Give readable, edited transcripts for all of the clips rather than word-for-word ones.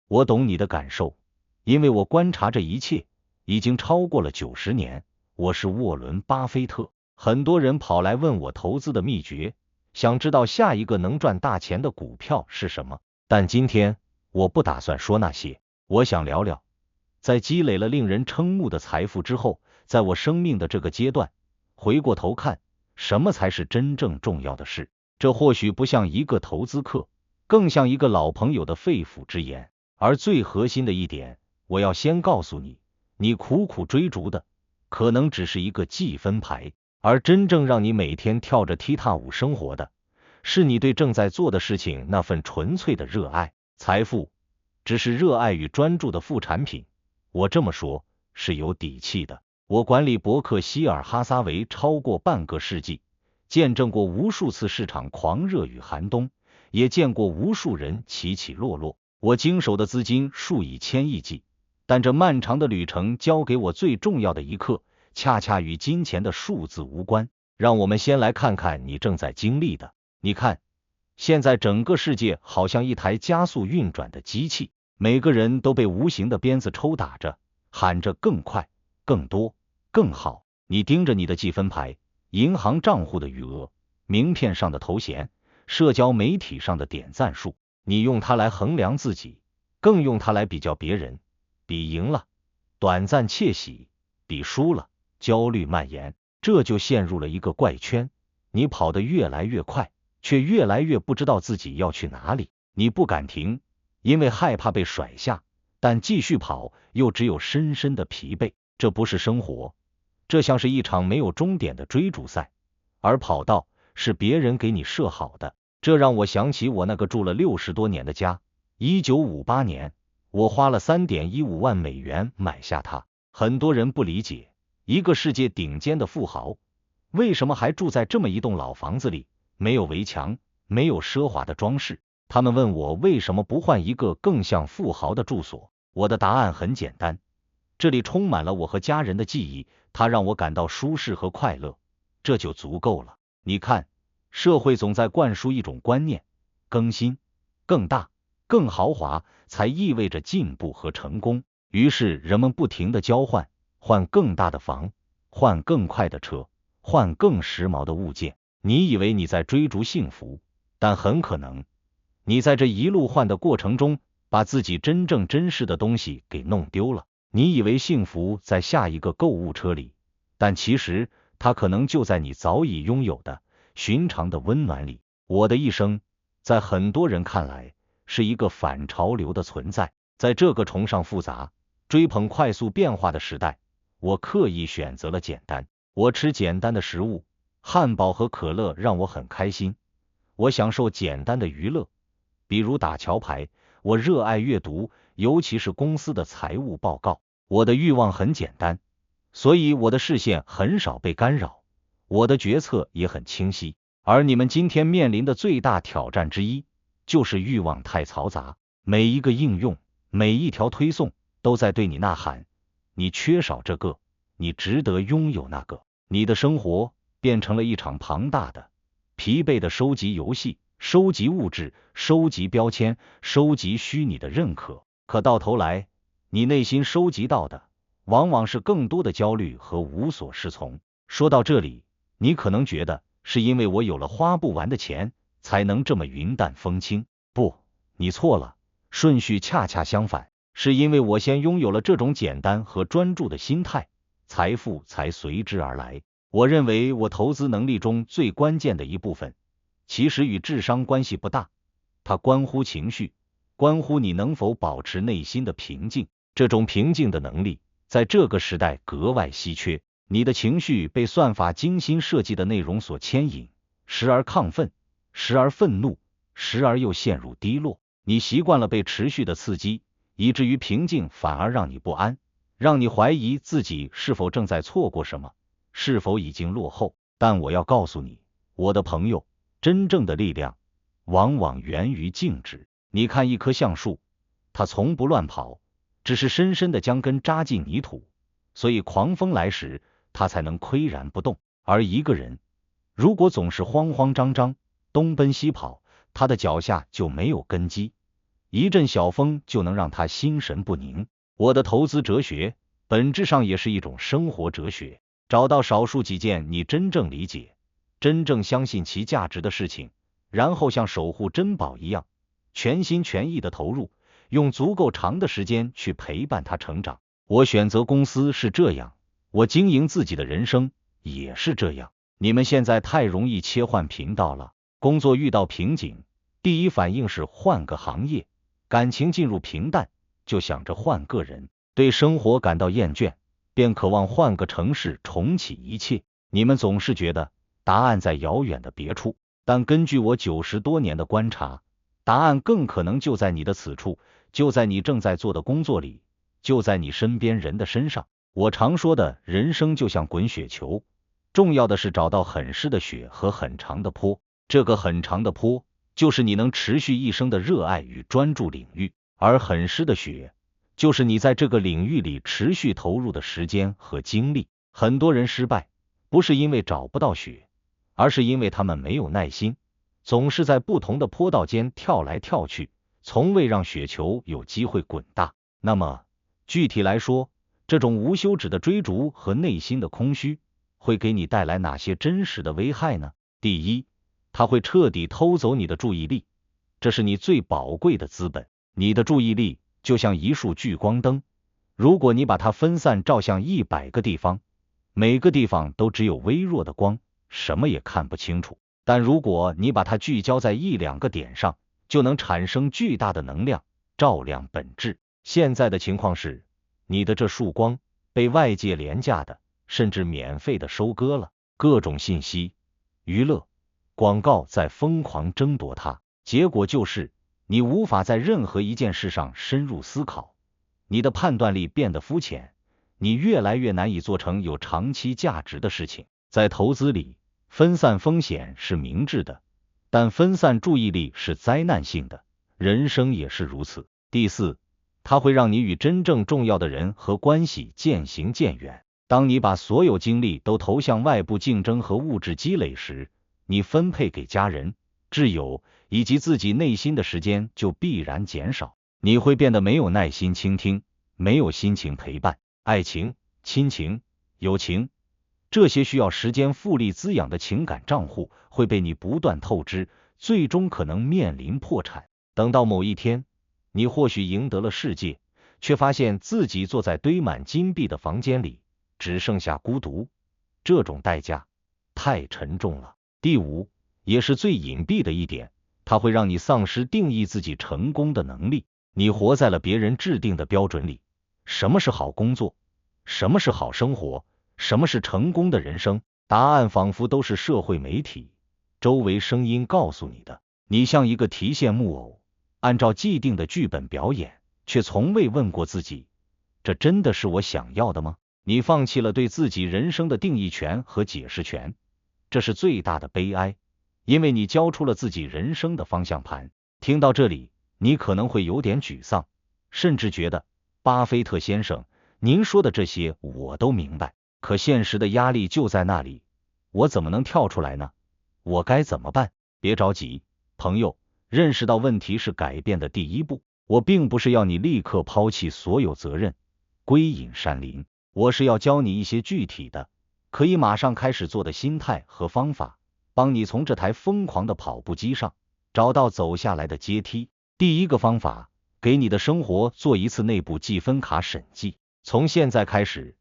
我懂你的感受，因为我观察这一切已经超过了90年。我是沃伦·巴菲特，很多人跑来问我投资的秘诀，想知道下一个能赚大钱的股票是什么。但今天我不打算说那些，我想聊聊，在积累了令人瞠目的财富之后，在我生命的这个阶段，回过头看，什么才是真正重要的事。这或许不像一个投资课，更像一个老朋友的肺腑之言。而最核心的一点，我要先告诉你，你苦苦追逐的可能只是一个计分牌，而真正让你每天跳着踢踏舞生活的，是你对正在做的事情那份纯粹的热爱。财富只是热爱与专注的副产品，我这么说是有底气的。我管理伯克希尔哈撒韦超过半个世纪，见证过无数次市场狂热与寒冬，也见过无数人起起落落。我经手的资金数以千亿计，但这漫长的旅程教给我最重要的一课，恰恰与金钱的数字无关。让我们先来看看你正在经历的。你看，现在整个世界好像一台加速运转的机器，每个人都被无形的鞭子抽打着，喊着更快、更多、更好。你盯着你的计分牌，银行账户的余额，名片上的头衔，社交媒体上的点赞数，你用它来衡量自己，更用它来比较别人。比赢了，短暂窃喜；比输了，焦虑蔓延。这就陷入了一个怪圈，你跑得越来越快，却越来越不知道自己要去哪里。你不敢停，因为害怕被甩下，但继续跑又只有深深的疲惫。这不是生活，这像是一场没有终点的追逐赛，而跑道是别人给你设好的。这让我想起我那个住了60多年的家。1958年，我花了3.15万美元买下它。很多人不理解，一个世界顶尖的富豪为什么还住在这么一栋老房子里，没有围墙，没有奢华的装饰。他们问我为什么不换一个更像富豪的住所。我的答案很简单，这里充满了我和家人的记忆，它让我感到舒适和快乐，这就足够了。你看，社会总在灌输一种观念，更新、更大、更豪华才意味着进步和成功。于是人们不停地交换，换更大的房，换更快的车，换更时髦的物件。你以为你在追逐幸福，但很可能你在这一路换的过程中，把自己真正珍视的东西给弄丢了。你以为幸福在下一个购物车里，但其实它可能就在你早已拥有的寻常的温暖里。我的一生，在很多人看来，是一个反潮流的存在。在这个崇尚复杂、追捧快速变化的时代，我刻意选择了简单。我吃简单的食物，汉堡和可乐让我很开心。我享受简单的娱乐，比如打桥牌。我热爱阅读，尤其是公司的财务报告。我的欲望很简单，所以我的视线很少被干扰，我的决策也很清晰。而你们今天面临的最大挑战之一，就是欲望太嘈杂。每一个应用，每一条推送都在对你呐喊，你缺少这个，你值得拥有那个。你的生活变成了一场庞大的、疲惫的收集游戏，收集物质，收集标签，收集虚拟的认可。可到头来，你内心收集到的往往是更多的焦虑和无所适从。说到这里，你可能觉得是因为我有了花不完的钱，才能这么云淡风轻。不，你错了，顺序恰恰相反，是因为我先拥有了这种简单和专注的心态，财富才随之而来。我认为我投资能力中最关键的一部分，其实与智商关系不大，它关乎情绪，关乎你能否保持内心的平静。这种平静的能力，在这个时代格外稀缺。你的情绪被算法精心设计的内容所牵引，时而亢奋，时而愤怒，时而又陷入低落。你习惯了被持续的刺激，以至于平静反而让你不安，让你怀疑自己是否正在错过什么，是否已经落后。但我要告诉你，我的朋友，真正的力量往往源于静止。你看一棵橡树，它从不乱跑，只是深深地将根扎进泥土，所以狂风来时，它才能岿然不动。而一个人，如果总是慌慌张张，东奔西跑，他的脚下就没有根基，一阵小风就能让他心神不宁。我的投资哲学本质上也是一种生活哲学，找到少数几件你真正理解、真正相信其价值的事情，然后像守护珍宝一样，全心全意的投入，用足够长的时间去陪伴它成长。我选择公司是这样，我经营自己的人生也是这样。你们现在太容易切换频道了，工作遇到瓶颈，第一反应是换个行业，感情进入平淡，就想着换个人，对生活感到厌倦，便渴望换个城市重启一切。你们总是觉得答案在遥远的别处，但根据我90多年的观察，答案更可能就在你的此处，就在你正在做的工作里，就在你身边人的身上。我常说的人生就像滚雪球，重要的是找到很湿的雪和很长的坡，这个很长的坡就是你能持续一生的热爱与专注领域，而很湿的雪就是你在这个领域里持续投入的时间和精力。很多人失败不是因为找不到雪，而是因为他们没有耐心，总是在不同的坡道间跳来跳去，从未让雪球有机会滚大。那么具体来说，这种无休止的追逐和内心的空虚会给你带来哪些真实的危害呢？第一，它会彻底偷走你的注意力，这是你最宝贵的资本。你的注意力就像一束聚光灯，如果你把它分散照向100个地方，每个地方都只有微弱的光，什么也看不清楚。但如果你把它聚焦在1、2个点上，就能产生巨大的能量，照亮本质。现在的情况是，你的这束光被外界廉价的甚至免费的收割了，各种信息、娱乐、广告在疯狂争夺它，结果就是你无法在任何一件事上深入思考，你的判断力变得肤浅，你越来越难以做成有长期价值的事情。在投资里，分散风险是明智的，但分散注意力是灾难性的，人生也是如此。第四，它会让你与真正重要的人和关系渐行渐远。当你把所有精力都投向外部竞争和物质积累时，你分配给家人、挚友以及自己内心的时间就必然减少。你会变得没有耐心倾听，没有心情陪伴。爱情、亲情、友情，这些需要时间复利滋养的情感账户会被你不断透支，最终可能面临破产。等到某一天，你或许赢得了世界，却发现自己坐在堆满金币的房间里，只剩下孤独，这种代价太沉重了。第五，也是最隐蔽的一点，它会让你丧失定义自己成功的能力。你活在了别人制定的标准里，什么是好工作？什么是好生活？什么是成功的人生？答案仿佛都是社会媒体、周围声音告诉你的。你像一个提线木偶，按照既定的剧本表演，却从未问过自己，这真的是我想要的吗？你放弃了对自己人生的定义权和解释权，这是最大的悲哀，因为你交出了自己人生的方向盘。听到这里，你可能会有点沮丧，甚至觉得，巴菲特先生，您说的这些我都明白，可现实的压力就在那里，我怎么能跳出来呢？我该怎么办？别着急，朋友，认识到问题是改变的第一步。我并不是要你立刻抛弃所有责任，归隐山林，我是要教你一些具体的，可以马上开始做的心态和方法，帮你从这台疯狂的跑步机上找到走下来的阶梯。第一个方法，给你的生活做一次内部计分卡审计。从现在开始，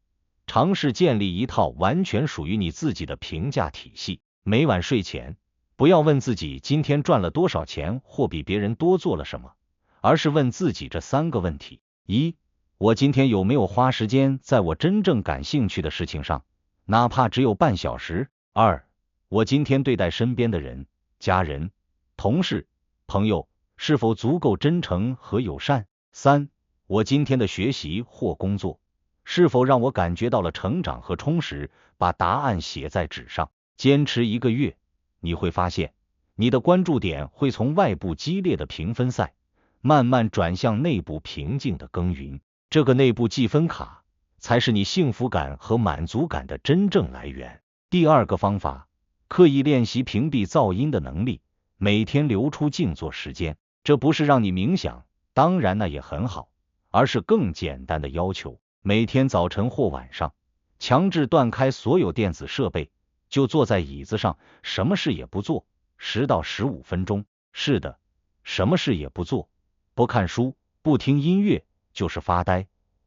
尝试建立一套完全属于你自己的评价体系。每晚睡前，不要问自己今天赚了多少钱或比别人多做了什么，而是问自己这3个问题：一，我今天有没有花时间在我真正感兴趣的事情上，哪怕只有半小时？二，我今天对待身边的人、家人、同事、朋友是否足够真诚和友善？三，我今天的学习或工作是否让我感觉到了成长和充实？把答案写在纸上，坚持1个月，你会发现，你的关注点会从外部激烈的评分赛，慢慢转向内部平静的耕耘。这个内部计分卡，才是你幸福感和满足感的真正来源。第二个方法，刻意练习屏蔽噪音的能力，每天留出静坐时间。这不是让你冥想，当然那也很好，而是更简单的要求，每天早晨或晚上，强制断开所有电子设备，就坐在椅子上，什么事也不做，10到15分钟。是的，什么事也不做，不看书，不听音乐，就是发呆，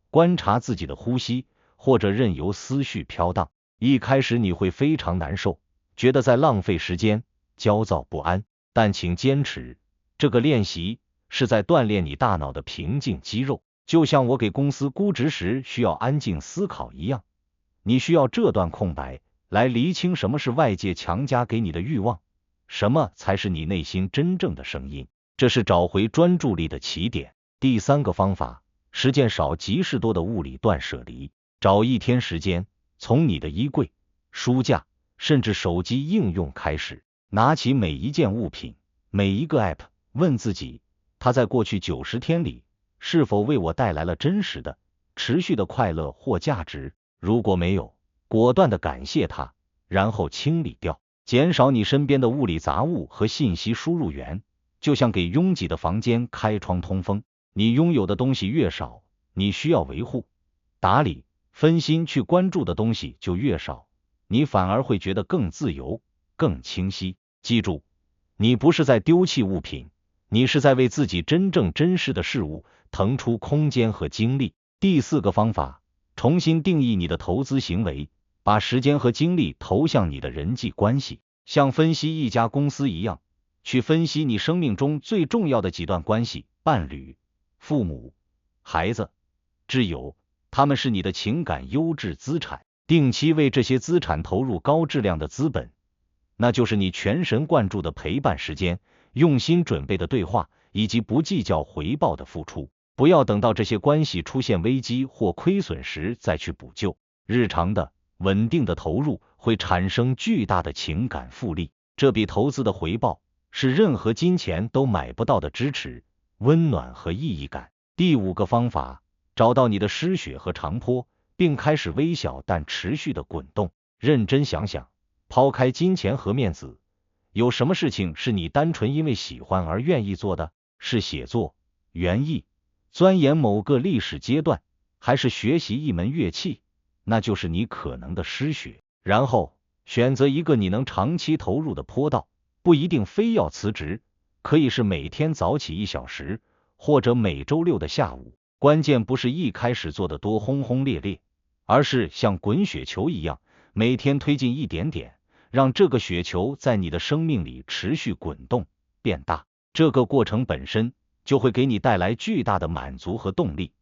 观察自己的呼吸，或者任由思绪飘荡。一开始你会非常难受，觉得在浪费时间，焦躁不安，但请坚持，这个练习是在锻炼你大脑的平静肌肉，就像我给公司估值时需要安静思考一样。你需要这段空白来厘清什么是外界强加给你的欲望，什么才是你内心真正的声音，这是找回专注力的起点。第3个方法，实践少即是多的物理断舍离。找一天时间，从你的衣柜、书架，甚至手机应用开始，拿起每一件物品，每一个 App， 问自己，它在过去90天里，是否为我带来了真实的、持续的快乐或价值？如果没有，果断的感谢它，然后清理掉，减少你身边的物理杂物和信息输入源，就像给拥挤的房间开窗通风。你拥有的东西越少，你需要维护、打理、分心去关注的东西就越少，你反而会觉得更自由、更清晰。记住，你不是在丢弃物品，你是在为自己真正珍视的事物腾出空间和精力。第4个方法，重新定义你的投资行为，把时间和精力投向你的人际关系，像分析一家公司一样，去分析你生命中最重要的几段关系，伴侣、父母、孩子、挚友，他们是你的情感优质资产。定期为这些资产投入高质量的资本，那就是你全神贯注的陪伴时间，用心准备的对话，以及不计较回报的付出。不要等到这些关系出现危机或亏损时再去补救。日常的、稳定的投入会产生巨大的情感复利，这比投资的回报是任何金钱都买不到的支持、温暖和意义感。第5个方法，找到你的失血和长坡，并开始微小但持续的滚动。认真想想，抛开金钱和面子，有什么事情是你单纯因为喜欢而愿意做的？是写作、园艺、钻研某个历史阶段，还是学习一门乐器？那就是你可能的失血。然后选择一个你能长期投入的坡道，不一定非要辞职，可以是每天早起1小时，或者每周6的下午。关键不是一开始做的多轰轰烈烈，而是像滚雪球一样，每天推进一点点，让这个雪球在你的生命里持续滚动变大。这个过程本身就会给你带来巨大的满足和动力，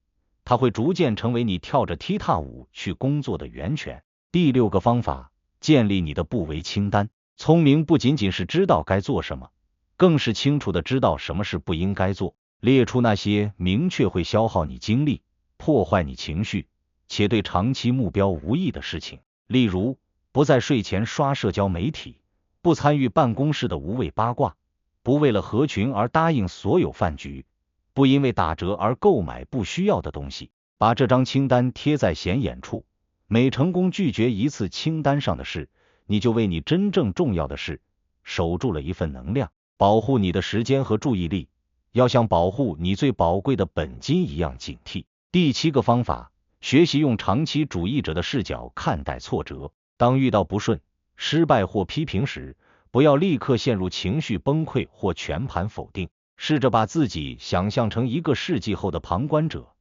它会逐渐成为你跳着踢踏舞去工作的源泉。第6个方法，建立你的不为清单。聪明不仅仅是知道该做什么，更是清楚的知道什么是不应该做。列出那些明确会消耗你精力、破坏你情绪，且对长期目标无益的事情。例如，不在睡前刷社交媒体，不参与办公室的无谓八卦，不为了合群而答应所有饭局，不因为打折而购买不需要的东西。把这张清单贴在显眼处，每成功拒绝一次清单上的事，你就为你真正重要的事守住了一份能量。保护你的时间和注意力，要像保护你最宝贵的本金一样警惕。第7个方法，学习用长期主义者的视角看待挫折。当遇到不顺、失败或批评时，不要立刻陷入情绪崩溃或全盘否定，试着把自己想象成一个世纪后的旁观者，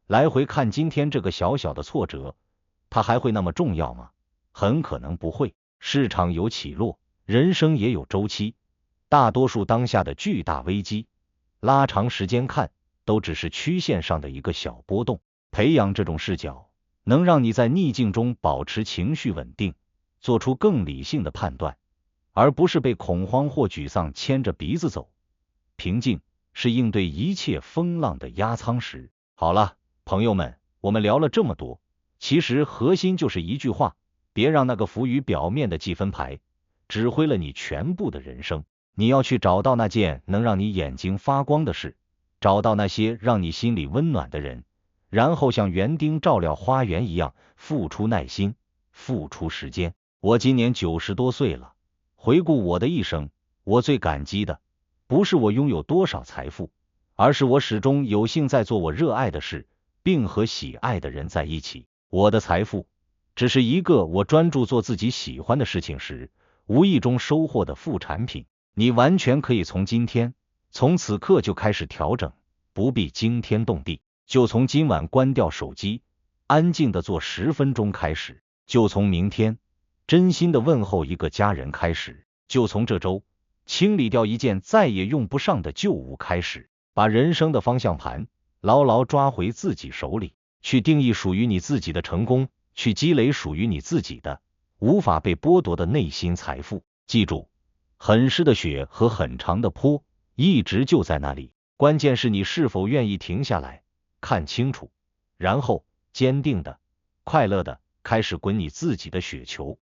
来回看今天这个小小的挫折，它还会那么重要吗？很可能不会。市场有起落，人生也有周期，大多数当下的巨大危机，拉长时间看，都只是曲线上的一个小波动。培养这种视角，能让你在逆境中保持情绪稳定，做出更理性的判断，而不是被恐慌或沮丧牵着鼻子走。平静是应对一切风浪的压舱石。好了，朋友们，我们聊了这么多，其实核心就是一句话，别让那个浮于表面的积分牌指挥了你全部的人生。你要去找到那件能让你眼睛发光的事，找到那些让你心里温暖的人，然后像园丁照料花园一样，付出耐心，付出时间。我今年90多岁了，回顾我的一生，我最感激的不是我拥有多少财富，而是我始终有幸在做我热爱的事，并和喜爱的人在一起。我的财富只是一个我专注做自己喜欢的事情时无意中收获的副产品。你完全可以从今天，从此刻就开始调整，不必惊天动地，就从今晚关掉手机，安静的做10分钟开始，就从明天真心的问候一个家人开始，就从这周清理掉一件再也用不上的旧物开始。把人生的方向盘牢牢抓回自己手里，去定义属于你自己的成功，去积累属于你自己的无法被剥夺的内心财富。记住，很湿的雪和很长的坡一直就在那里，关键是你是否愿意停下来看清楚，然后坚定的快乐的开始滚你自己的雪球。